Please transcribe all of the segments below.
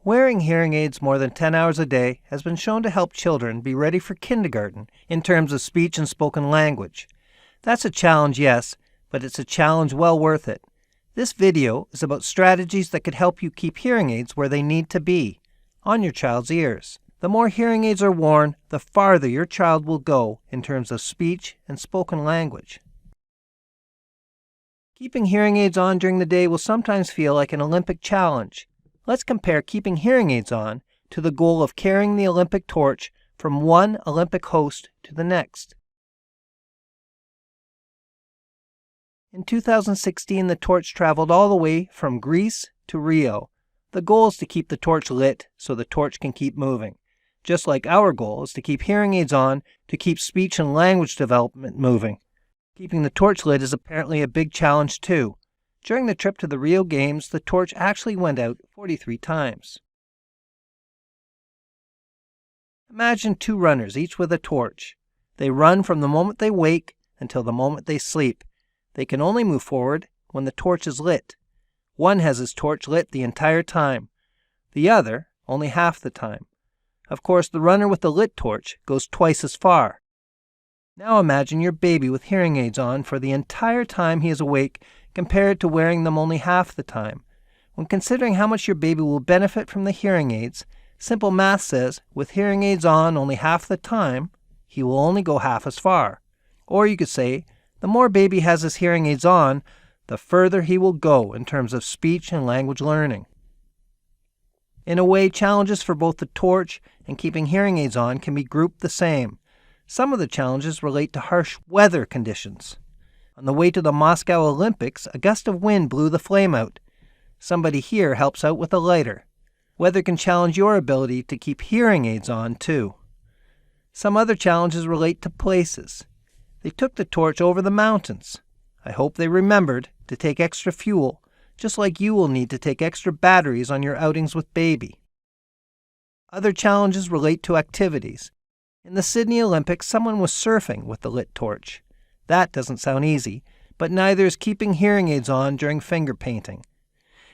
Wearing hearing aids more than 10 hours a day has been shown to help children be ready for kindergarten in terms of speech and spoken language. That's a challenge, yes, but it's a challenge well worth it. This video is about strategies that could help you keep hearing aids where they need to be, on your child's ears. The more hearing aids are worn, the farther your child will go in terms of speech and spoken language. Keeping hearing aids on during the day will sometimes feel like an Olympic challenge. Let's compare keeping hearing aids on to the goal of carrying the Olympic torch from one Olympic host to the next. In 2016, the torch traveled all the way from Greece to Rio. The goal is to keep the torch lit so the torch can keep moving. Just like our goal is to keep hearing aids on to keep speech and language development moving. Keeping the torch lit is apparently a big challenge too. During the trip to the Rio Games, the torch actually went out 43 times. Imagine two runners, each with a torch. They run from the moment they wake until the moment they sleep. They can only move forward when the torch is lit. One has his torch lit the entire time. The other, only half the time. Of course, the runner with the lit torch goes twice as far. Now imagine your baby with hearing aids on for the entire time he is awake compared to wearing them only half the time. When considering how much your baby will benefit from the hearing aids, simple math says with hearing aids on only half the time, he will only go half as far. Or you could say, the more baby has his hearing aids on, the further he will go in terms of speech and language learning. In a way, challenges for both the torch and keeping hearing aids on can be grouped the same. Some of the challenges relate to harsh weather conditions. On the way to the Moscow Olympics, a gust of wind blew the flame out. Somebody here helps out with a lighter. Weather can challenge your ability to keep hearing aids on, too. Some other challenges relate to places. They took the torch over the mountains. I hope they remembered to take extra fuel, just like you will need to take extra batteries on your outings with baby. Other challenges relate to activities. In the Sydney Olympics, someone was surfing with the lit torch. That doesn't sound easy, but neither is keeping hearing aids on during finger painting.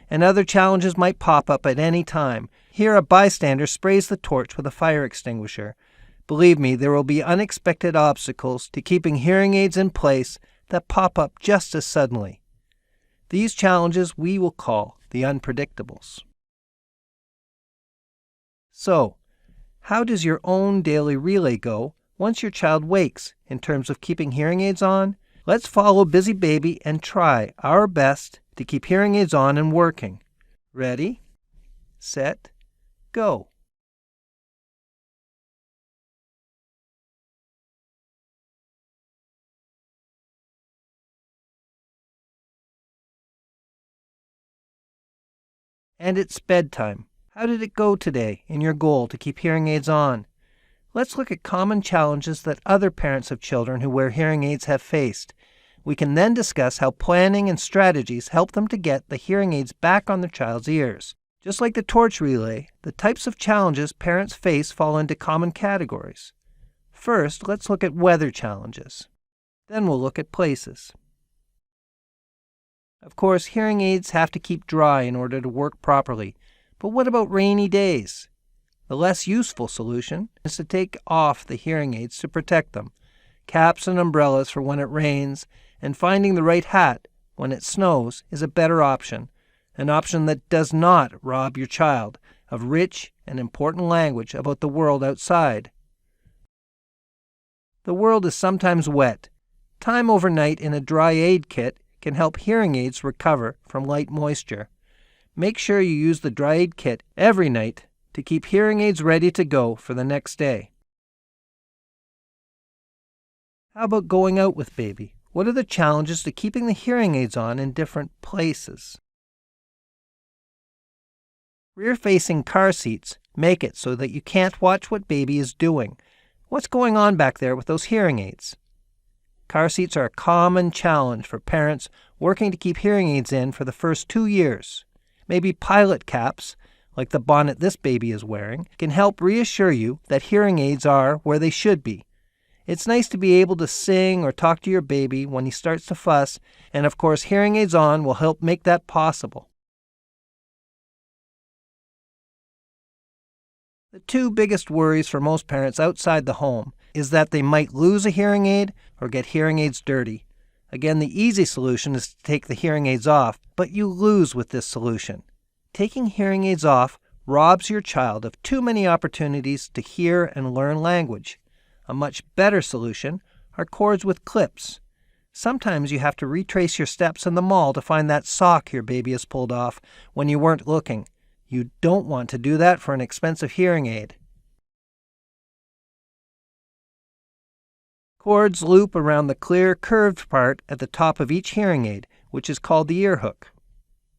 And other challenges might pop up at any time. Here, a bystander sprays the torch with a fire extinguisher. Believe me, there will be unexpected obstacles to keeping hearing aids in place that pop up just as suddenly. These challenges we will call the unpredictables. So, how does your own daily relay go once your child wakes in terms of keeping hearing aids on? Let's follow Busy Baby and try our best to keep hearing aids on and working. Ready, set, go. And it's bedtime. How did it go today in your goal to keep hearing aids on? Let's look at common challenges that other parents of children who wear hearing aids have faced. We can then discuss how planning and strategies help them to get the hearing aids back on their child's ears. Just like the torch relay, the types of challenges parents face fall into common categories. First, let's look at weather challenges. Then we'll look at places. Of course, hearing aids have to keep dry in order to work properly. But what about rainy days? The less useful solution is to take off the hearing aids to protect them. Caps and umbrellas for when it rains, and finding the right hat when it snows is a better option. An option that does not rob your child of rich and important language about the world outside. The world is sometimes wet. Time overnight in a dry aid kit can help hearing aids recover from light moisture. Make sure you use the dry aid kit every night to keep hearing aids ready to go for the next day. How about going out with baby? What are the challenges to keeping the hearing aids on in different places? Rear-facing car seats make it so that you can't watch what baby is doing. What's going on back there with those hearing aids? Car seats are a common challenge for parents working to keep hearing aids in for the first 2 years. Maybe pilot caps, like the bonnet this baby is wearing, can help reassure you that hearing aids are where they should be. It's nice to be able to sing or talk to your baby when he starts to fuss, and of course hearing aids on will help make that possible. The two biggest worries for most parents outside the home is that they might lose a hearing aid or get hearing aids dirty. Again, the easy solution is to take the hearing aids off, but you lose with this solution. Taking hearing aids off robs your child of too many opportunities to hear and learn language. A much better solution are cords with clips. Sometimes you have to retrace your steps in the mall to find that sock your baby has pulled off when you weren't looking. You don't want to do that for an expensive hearing aid. Cords loop around the clear, curved part at the top of each hearing aid, which is called the ear hook.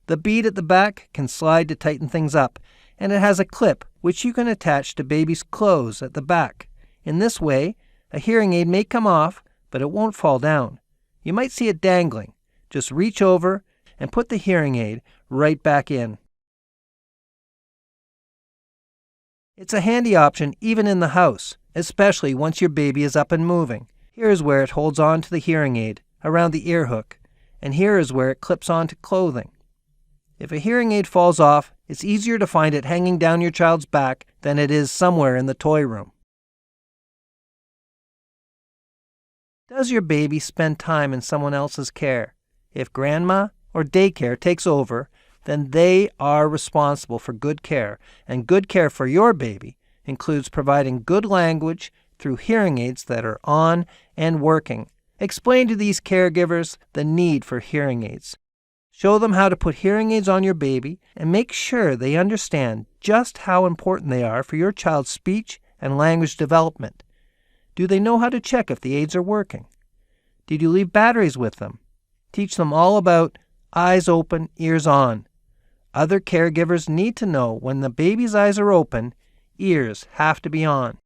The bead at the back can slide to tighten things up, and it has a clip which you can attach to baby's clothes at the back. In this way, a hearing aid may come off, but it won't fall down. You might see it dangling. Just reach over and put the hearing aid right back in. It's a handy option even in the house, especially once your baby is up and moving. Here is where it holds on to the hearing aid, around the ear hook, and here is where it clips onto clothing. If a hearing aid falls off, it's easier to find it hanging down your child's back than it is somewhere in the toy room. Does your baby spend time in someone else's care? If grandma or daycare takes over, then they are responsible for good care, and good care for your baby includes providing good language through hearing aids that are on and working. Explain to these caregivers the need for hearing aids. Show them how to put hearing aids on your baby and make sure they understand just how important they are for your child's speech and language development. Do they know how to check if the aids are working? Did you leave batteries with them? Teach them all about eyes open, ears on. Other caregivers need to know when the baby's eyes are open, ears have to be on.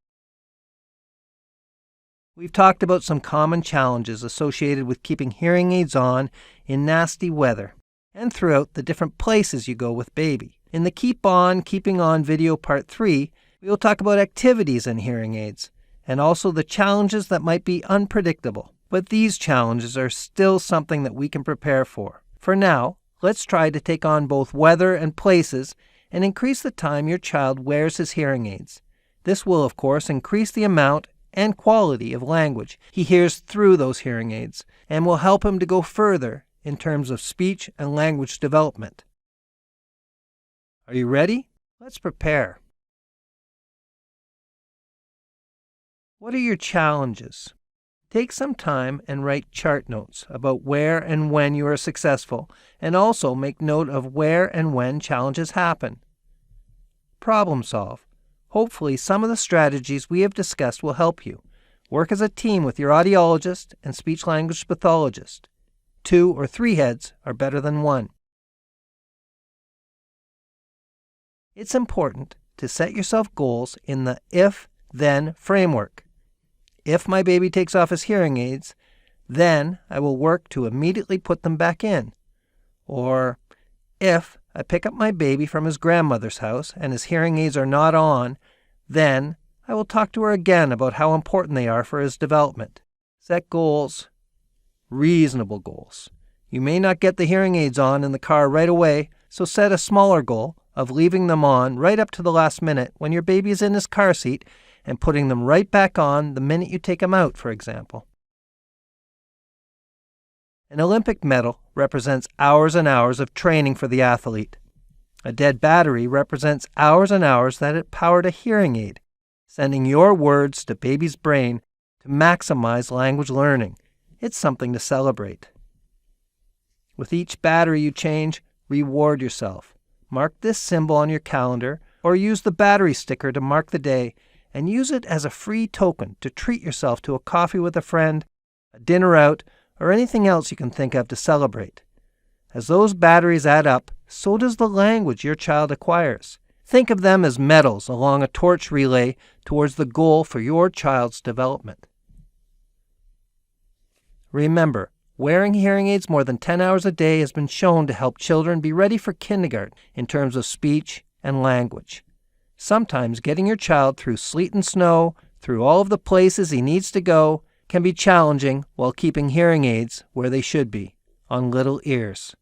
We've talked about some common challenges associated with keeping hearing aids on in nasty weather and throughout the different places you go with baby. In the Keep On, Keeping On video part 3, we will talk about activities in hearing aids and also the challenges that might be unpredictable. But these challenges are still something that we can prepare for. For now, let's try to take on both weather and places and increase the time your child wears his hearing aids. This will, of course, increase the amount and quality of language he hears through those hearing aids and will help him to go further in terms of speech and language development. Are you ready? Let's prepare. What are your challenges? Take some time and write chart notes about where and when you are successful, and also make note of where and when challenges happen. Problem solve. Hopefully, some of the strategies we have discussed will help you. Work as a team with your audiologist and speech-language pathologist. 2 or 3 heads are better than 1. It's important to set yourself goals in the if-then framework. If my baby takes off his hearing aids, then I will work to immediately put them back in. Or, if I pick up my baby from his grandmother's house and his hearing aids are not on, then I will talk to her again about how important they are for his development. Set goals, reasonable goals. You may not get the hearing aids on in the car right away, so set a smaller goal of leaving them on right up to the last minute when your baby is in his car seat and putting them right back on the minute you take them out, for example. An Olympic medal represents hours and hours of training for the athlete. A dead battery represents hours and hours that it powered a hearing aid, sending your words to baby's brain to maximize language learning. It's something to celebrate. With each battery you change, reward yourself. Mark this symbol on your calendar or use the battery sticker to mark the day and use it as a free token to treat yourself to a coffee with a friend, a dinner out, or anything else you can think of to celebrate. As those batteries add up, so does the language your child acquires. Think of them as medals along a torch relay towards the goal for your child's development. Remember, wearing hearing aids more than 10 hours a day has been shown to help children be ready for kindergarten in terms of speech and language. Sometimes getting your child through sleet and snow, through all of the places he needs to go, can be challenging while keeping hearing aids where they should be, on little ears.